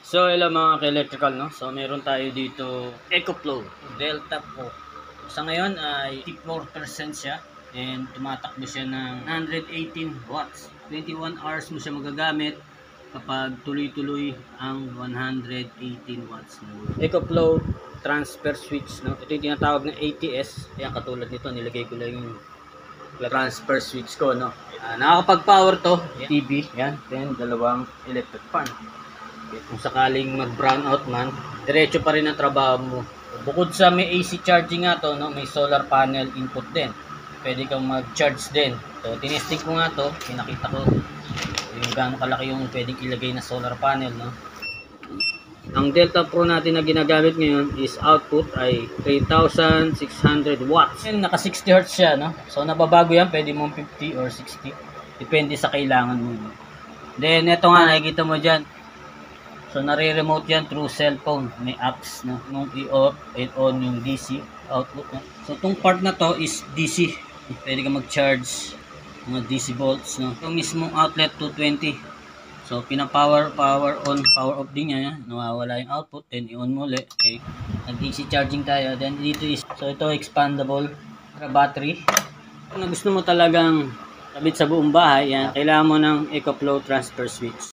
So hello mga ka-electrical, no? So meron tayo dito EcoFlow Delta Pro. Sa ngayon ay 54% siya and tumatakbo siya ng 118 watts. 21 hours mo siya magagamit kapag tuloy-tuloy ang 118 watts. EcoFlow transfer switch, no? Ito yung tinatawag na ATS. Ayan, katulad nito, nilagay ko lang yung transfer switch ko, no? Nakakapag-power to, TV, yan, then dalawang electric fan. Kung sakaling mag-brown out man, diretso pa rin ang trabaho mo. Bukod sa may AC charging nga to, no, may solar panel input din. Pwede kang mag-charge din. So, tinesting ko nga to, pinakita ko yung gaano kalaki yung pwedeng ilagay na solar panel, no. Ang Delta Pro natin na ginagamit ngayon is output ay 3,600 watts. And naka 60 Hz siya, no. So, nababago yan, pwede mong 50 or 60. Depende sa kailangan mo. No? Then, ito nga, nakikita mo dyan. So, nare-remote yan through cellphone. May apps, no? Nung i-off and on yung DC output, no? So, itong part na to is DC. Pwede ka mag-charge mga DC volts, no? Itong mismong outlet 220. So, pina-power on, power off din yan. Nawawala yung output. Then, i-on mo ulit. Okay. Nag-DC charging tayo. Then, dito is, so, ito expandable battery. Kung gusto mo talagang kabit sa buong bahay, yan, kailangan mo ng EcoFlow transfer switch.